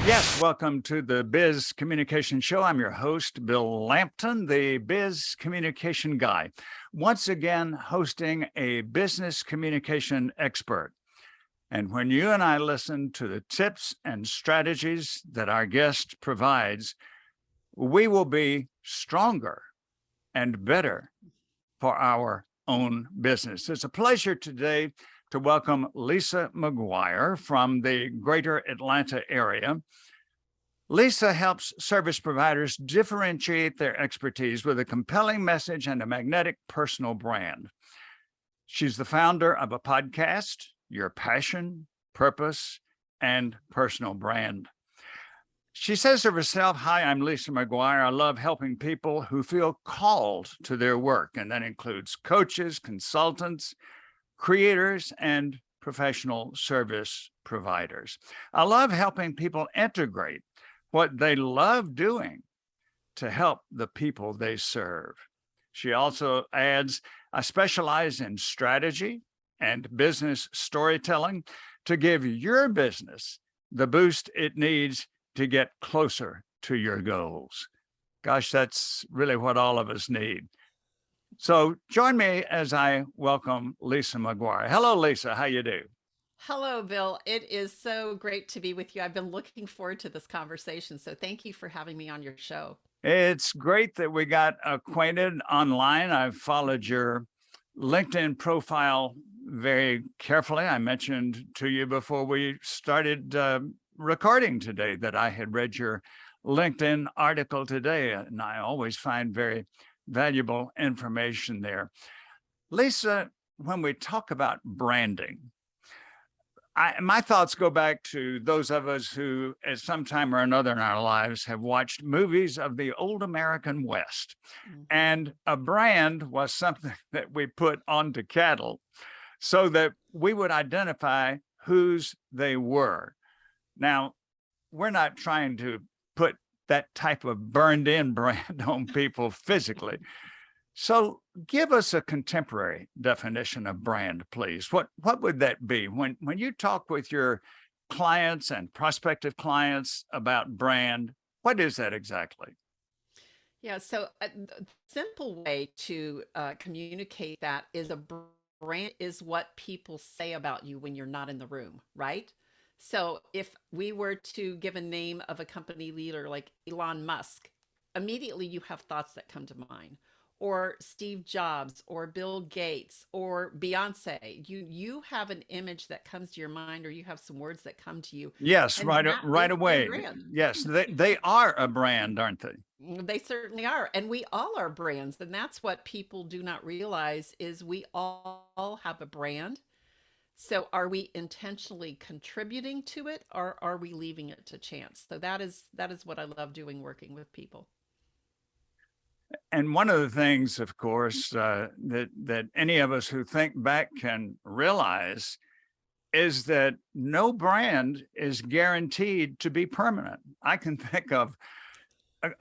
Yes, welcome to the Biz Communication Show. I'm your host, Bill Lampton, the Biz Communication Guy, once again hosting a business communication expert. And when you and I listen to the tips and strategies that our guest provides, we will be stronger and better for our own business. It's a pleasure today to welcome Lisa McGuire from the greater Atlanta area. Lisa helps service providers differentiate their expertise with a compelling message and a magnetic personal brand. She's the founder of a podcast, Your Passion, Purpose, and Personal Brand. She says of herself, "Hi, I'm Lisa McGuire. I love helping people who feel called to their work." And that includes coaches, consultants, creators, and professional service providers. I love helping people integrate what they love doing to help the people they serve. She also adds, "I specialize in strategy and business storytelling to give your business the boost it needs to get closer to your goals." Gosh, that's really what all of us need. So join me as I welcome Lisa McGuire. Hello, Lisa. How you do? Hello, Bill. It is so great to be with you. I've been looking forward to this conversation, so thank you for having me on your show. It's great that we got acquainted online. I've followed your LinkedIn profile very carefully. I mentioned to you before we started recording today that I had read your LinkedIn article today, and I always find very valuable information there. Lisa, when we talk about branding, my thoughts go back to those of us who, at some time or another in our lives, have watched movies of the old American West. Mhm. And a brand was something that we put onto cattle so that we would identify whose they were. Now, we're not trying to put that type of burned in brand on people physically. So give us a contemporary definition of brand, please. What would that be? When you talk with your clients and prospective clients about brand, what is that exactly? Yeah, so the simple way to communicate that is brand is what people say about you when you're not in the room, right? So if we were to give a name of a company leader like Elon Musk, immediately you have thoughts that come to mind. Or Steve Jobs or Bill Gates or Beyonce. You have an image that comes to your mind or you have some words that come to you. Yes, And that right is their away. brand. Yes, they are a brand, aren't they? They certainly are. And we all are brands. And that's what people do not realize is we all have a brand. So are we intentionally contributing to it or are we leaving it to chance? So that is what I love doing working with people. And one of the things, of course, that any of us who think back can realize is that no brand is guaranteed to be permanent. I can think of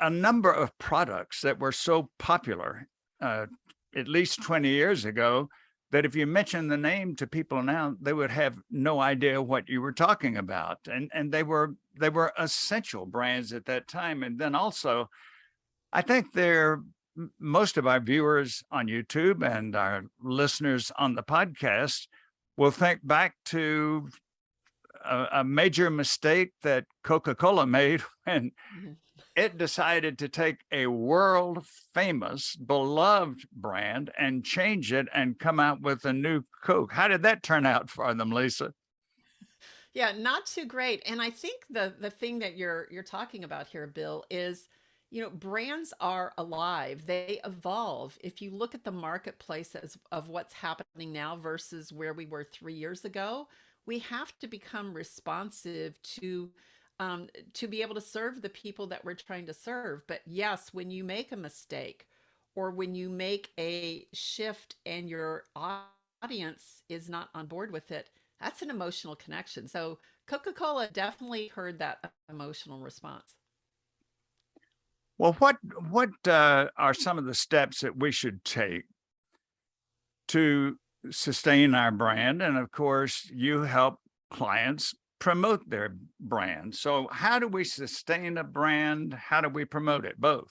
a number of products that were so popular uh, at least 20 years ago that if you mention the name to people now, they would have no idea what you were talking about. And they were essential brands at that time. And then also, I think most of our viewers on YouTube and our listeners on the podcast will think back to a major mistake that Coca-Cola made when Mhm. it decided to take a world famous, beloved brand and change it and come out with a new Coke. How did that turn out for them, Lisa? Yeah, not too great. And I think the thing that you're talking about here, Bill, is brands are alive. They evolve. If you look at the marketplace of what's happening now versus where we were 3 years ago, we have to become responsive to be able to serve the people that we're trying to serve. But yes, when you make a mistake or when you make a shift and your audience is not on board with it, that's an emotional connection. So Coca-Cola definitely heard that emotional response. Well, what are some of the steps that we should take to sustain our brand? And of course, you help clients promote their brand. So, how do we sustain a brand? How do we promote it? Both.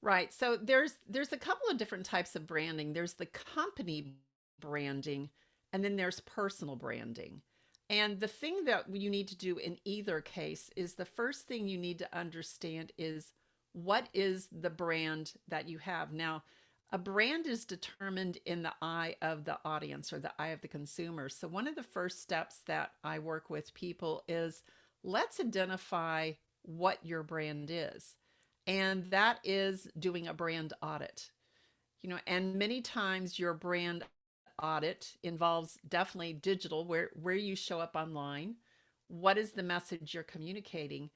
Right. So there's a couple of different types of branding. There's the company branding, and then there's personal branding. And the thing that you need to do in either case is the first thing you need to understand is what is the brand that you have. Now, a brand is determined in the eye of the audience or the eye of the consumer. So one of the first steps that I work with people is let's identify what your brand is. And that is doing a brand audit. And many times your brand audit involves definitely digital, where you show up online, what is the message you're communicating,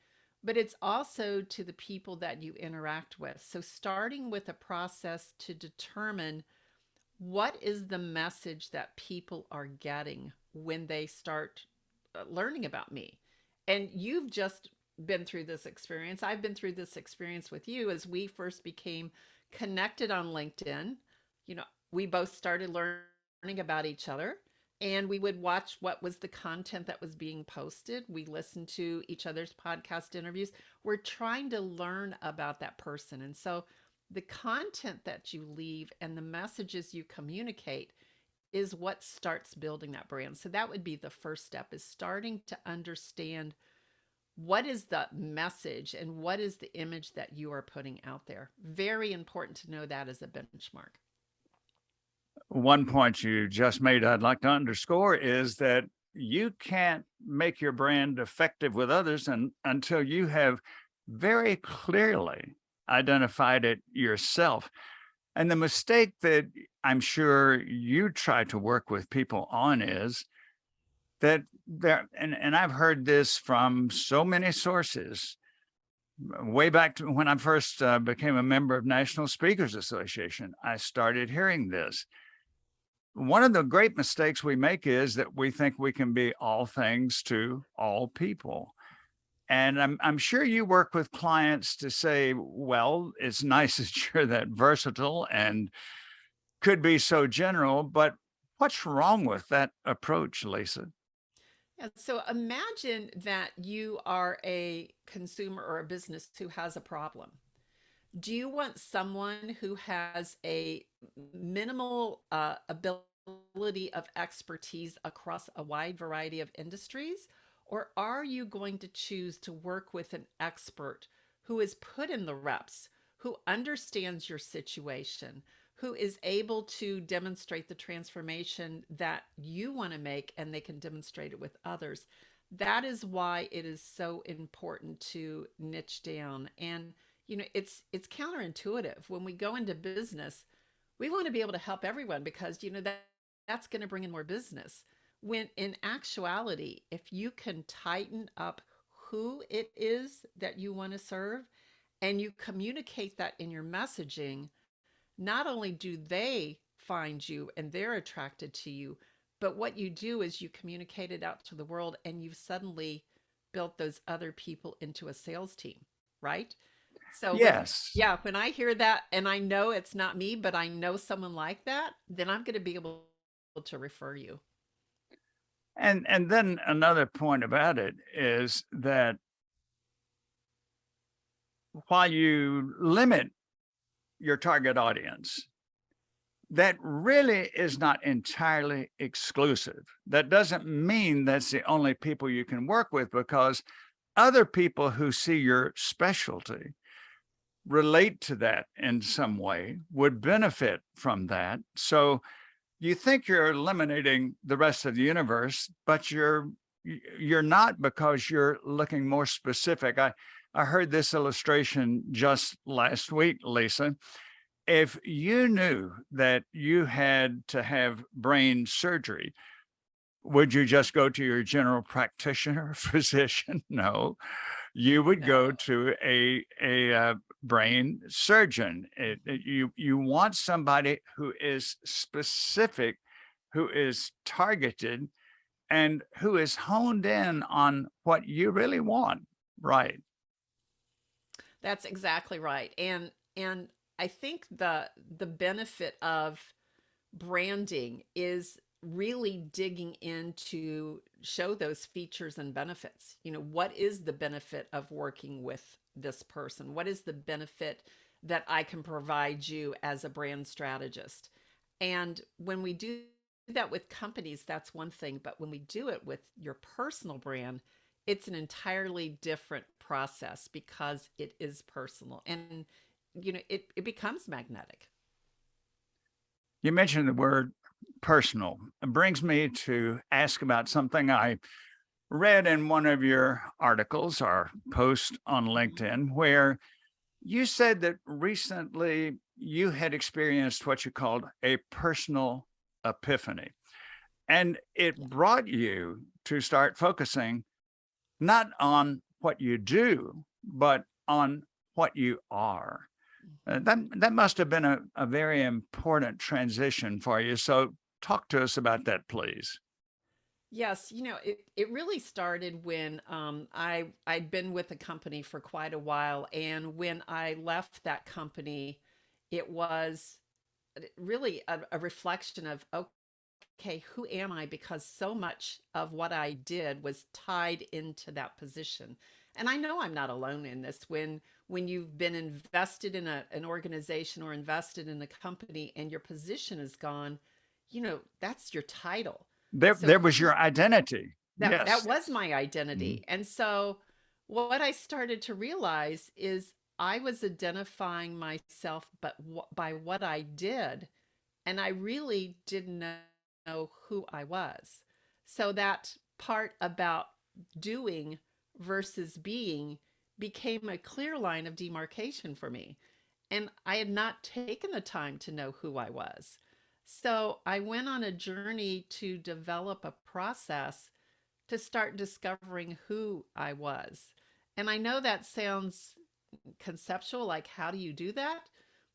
but it's also to the people that you interact with. So starting with a process to determine what is the message that people are getting when they start learning about me. And you've just been through this experience. I've been through this experience with you as we first became connected on LinkedIn. We both started learning about each other, and we would watch what was the content that was being posted. We listened to each other's podcast interviews. We're trying to learn about that person. And so the content that you leave and the messages you communicate is what starts building that brand. So that would be the first step, is starting to understand what is the message and what is the image that you are putting out there. Very important to know that as a benchmark. One point you just made I'd like to underscore is that you can't make your brand effective with others until you have very clearly identified it yourself. And the mistake that I'm sure you try to work with people on is that and I've heard this from so many sources way back to when I first became a member of National Speakers Association. I started hearing this. One of the great mistakes we make is that we think we can be all things to all people. And I'm sure you work with clients to say, well, it's nice that you're that versatile and could be so general, but what's wrong with that approach, Lisa? Yeah, so imagine that you are a consumer or a business who has a problem. Do you want someone who has a minimal ability of expertise across a wide variety of industries? Or are you going to choose to work with an expert who is put in the reps, who understands your situation, who is able to demonstrate the transformation that you want to make, and they can demonstrate it with others? That is why it is so important to niche down. And it's counterintuitive. When we go into business, we want to be able to help everyone because that's going to bring in more business. When in actuality, if you can tighten up who it is that you want to serve and you communicate that in your messaging, not only do they find you and they're attracted to you, but what you do is you communicate it out to the world, and you've suddenly built those other people into a sales team, right? So Yes. when I hear that and I know it's not me, but I know someone like that, then I'm going to be able to refer you. And then another point about it is that while you limit your target audience, that really is not entirely exclusive. That doesn't mean that's the only people you can work with, because other people who see your specialty relate to that in some way, would benefit from that. So you think you're eliminating the rest of the universe, but you're not, because you're looking more specific. I heard this illustration just last week, Lisa. If you knew that you had to have brain surgery, would you just go to your general practitioner physician? No, you would go No. to a brain surgeon. You want somebody who is specific, who is targeted, and who is honed in on what you really want. Right. That's exactly right. And I think the benefit of branding is really digging in to show those features and benefits. What is the benefit of working with this person? What is the benefit that I can provide you as a brand strategist? And when we do that with companies, that's one thing. But when we do it with your personal brand, it's an entirely different process because it is personal, and it becomes magnetic. You mentioned the word personal. It brings me to ask about something I read in one of your articles or posts on Mhm. LinkedIn, where you said that recently you had experienced what you called a personal epiphany. And it Yeah. brought you to start focusing not on what you do, but on what you are. Mhm. That must have been a very important transition for you. So talk to us about that, please. Yes, it really started when I'd been with a company for quite a while, and when I left that company, it was really a reflection of, okay, who am I? Because so much of what I did was tied into that position. And I know I'm not alone in this. When you've been invested in an organization or invested in a company and your position is gone, that's your title. So There was your identity. that Yes. was my Mhm. identity. And so what I started to realize is I was identifying myself but by what I did, and I really didn't know who I was. So that part about doing versus being became a clear line of demarcation for me. And I had not taken the time to know who I was. So I went on a journey to develop a process to start discovering who I was. And I know that sounds conceptual, like how do you do that?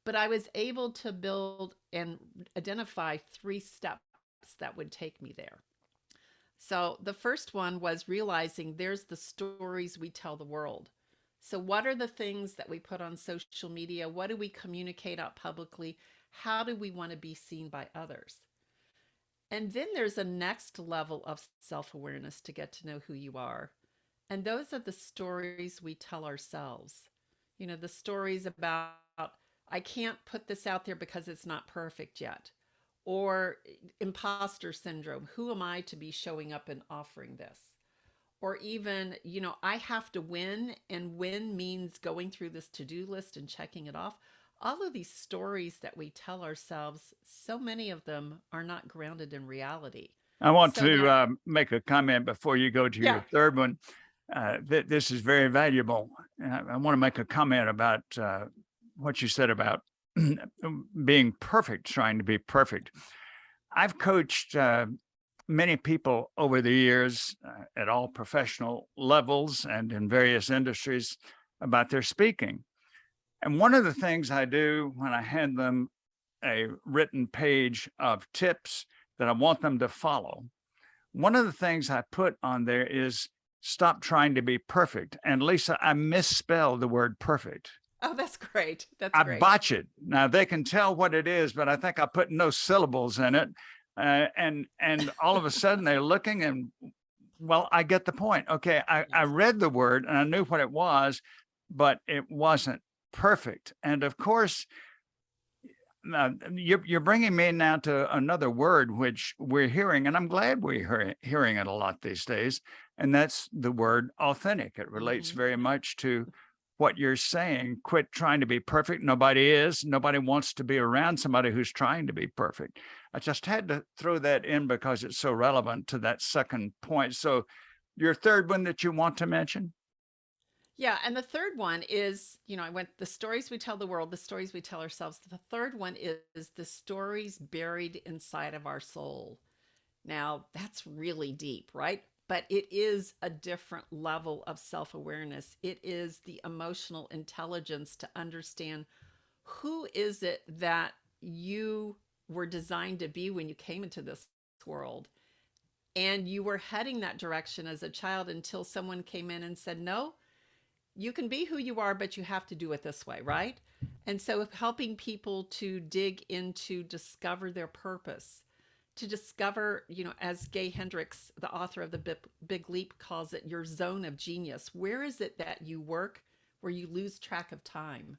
But I was able to build and identify 3 steps that would take me there. So the first one was realizing there's the stories we tell the world. So, what are the things that we put on social media? What do we communicate out publicly? How do we want to be seen by others? And then there's a next level of self awareness to get to know who you are. And those are the stories we tell ourselves. The stories about, I can't put this out there because it's not perfect yet. Or imposter syndrome. Who am I to be showing up and offering this? Or even, I have to win, and win means going through this to do list and checking it off. All of these stories that we tell ourselves, so many of them are not grounded in reality. I want So to now, make a comment before you go to your yeah, third one. This is very valuable. I want to make a comment about what you said about being perfect, trying to be perfect. I've coached many people over the years at all professional levels and in various industries about their speaking. And one of the things I do when I hand them a written page of tips that I want them to follow, one of the things I put on there is stop trying to be perfect. And Lisa, I misspell the word perfect. oh, that's great. That's I great. botch it. Now they can tell what it is, but I think I put no syllables in it. And all of a sudden they're looking and well, I get the point. Okay, I Yes. read the word and I knew what it was, but it wasn't perfect. And of course, you're bringing me now to another word which we're hearing, and I'm glad we're hearing it a lot these days, and that's the word authentic. It relates Hmm. very much to what you're saying. Quit trying to be perfect. Nobody is. Nobody wants to be around somebody who's trying to be perfect. I just had to throw that in because it's so relevant to that second point. So, your third one that you want to mention? Yeah, and the third one is, I went the stories we tell the world, the stories we tell ourselves. The third one is the stories buried inside of our soul. Now, that's really deep, right? But it is a different level of self awareness. It is the emotional intelligence to understand who is it that you were designed to be when you came into this world. And you were heading that direction as a child until someone came in and said, no, you can be who you are, but you have to do it this way, right? And so helping people to dig into discover their purpose, to discover, as Gay Hendricks, the author of The Big Leap, calls it, your zone of genius. Where is it that you work where you lose track of time?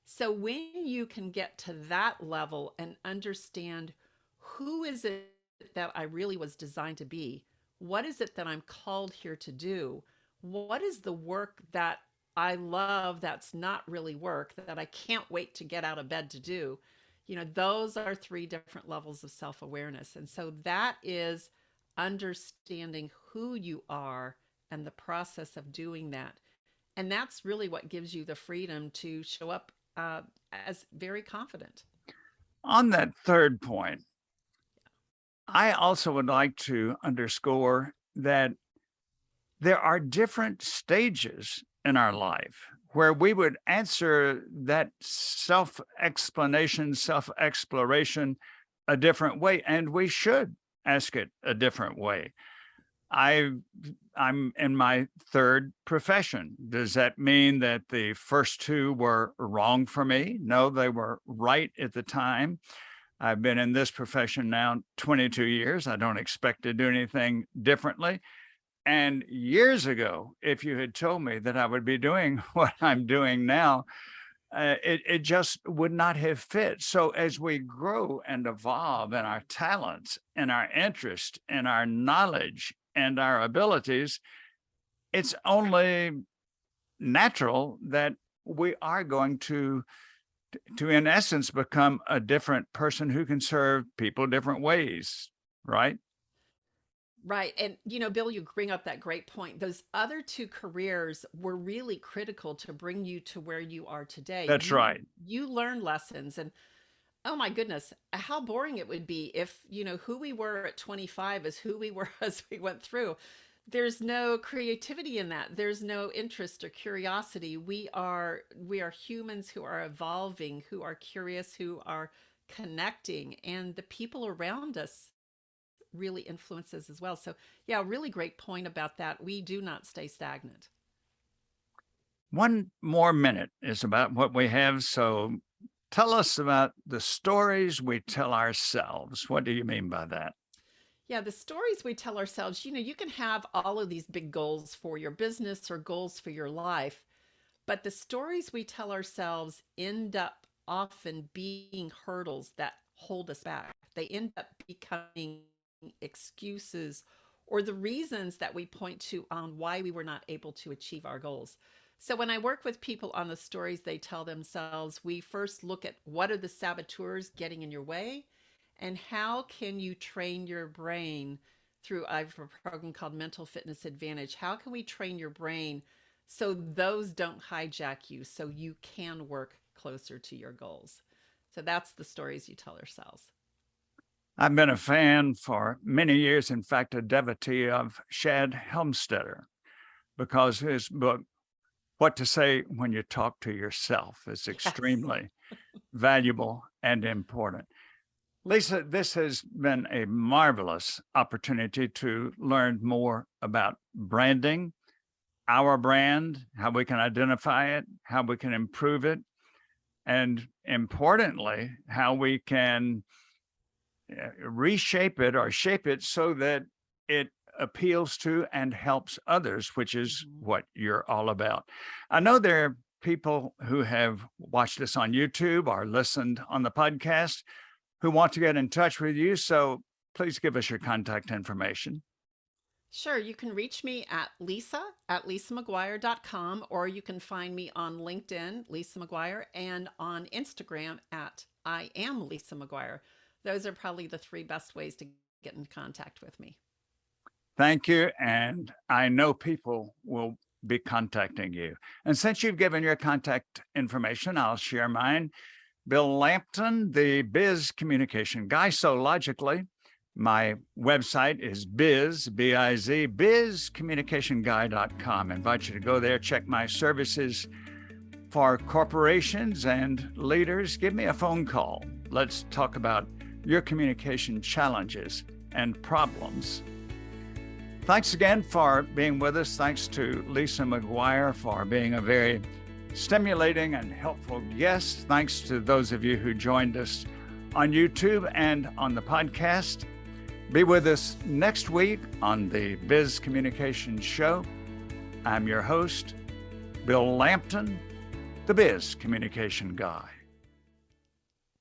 So when you can get to that level and understand, who is it that I really was designed to be? What is it that I'm called here to do? What is the work that I love that's not really work, that I can't wait to get out of bed to do? Those are 3 different levels of self-awareness. And so that is understanding who you are and the process of doing that. And that's really what gives you the freedom to show up as very confident. On that third point, I also would like to underscore that there are different stages in our life where we would answer that self-explanation, self-exploration a different way, and we should ask it a different way. I'm in my 3rd profession. Does that mean that the first 2 were wrong for me? No, they were right at the time. I've been in this profession now 22 years. I don't expect to do anything differently. And years ago, if you had told me that I would be doing what I'm doing now, it just would not have fit. So as we grow and evolve in our talents and our interest and our knowledge and our abilities, it's only natural that we are going to in essence, become a different person who can serve people different ways, right? Right. And, Bill, you bring up that great point. Those other 2 careers were really critical to bring you to where you are today. That's right. You learn lessons, and oh my goodness, how boring it would be if, who we were at 25 is who we were as we went through. There's no creativity in that. There's no interest or curiosity. We are humans who are evolving, who are curious, who are connecting, and the people around us really influences as well. So yeah, really great point about that. We do not stay stagnant. 1 more minute is about what we have. So tell us about the stories we tell ourselves. What do you mean by that? Yeah, the stories we tell ourselves, you can have all of these big goals for your business or goals for your life, but the stories we tell ourselves end up often being hurdles that hold us back. They end up becoming excuses or the reasons that we point to on why we were not able to achieve our goals. So when I work with people on the stories they tell themselves, we first look at what are the saboteurs getting in your way, and how can you train your brain through, I have a program called Mental Fitness Advantage. How can we train your brain so those don't hijack you, so you can work closer to your goals? So that's the stories you tell ourselves. I've been a fan for many years, in fact, a devotee of Shad Helmstetter, because his book, What to Say When You Talk to Yourself, is extremely valuable and important. Lisa, this has been a marvelous opportunity to learn more about branding, our brand, how we can identify it, how we can improve it, and importantly, how we can reshape it or shape it so that it appeals to and helps others, which is what you're all about. I know there are people who have watched us on YouTube or listened on the podcast who want to get in touch with you. So please give us your contact information. Sure. You can reach me at lisa@lisamcguire.com, or you can find me on LinkedIn, Lisa McGuire, and on Instagram at I am Lisa McGuire. Those are probably the 3 best ways to get in contact with me. Thank you. And I know people will be contacting you. And since you've given your contact information, I'll share mine. Bill Lampton, the Biz Communication Guy. So logically, my website is bizcommunicationguy.com. I invite you to go there, check my services for corporations and leaders. Give me a phone call. Let's talk about your communication challenges and problems. Thanks again for being with us. Thanks to Lisa McGuire for being a very stimulating and helpful guest. Thanks to those of you who joined us on YouTube and on the podcast. Be with us next week on the Biz Communication Show. I'm your host, Bill Lampton, the Biz Communication Guy.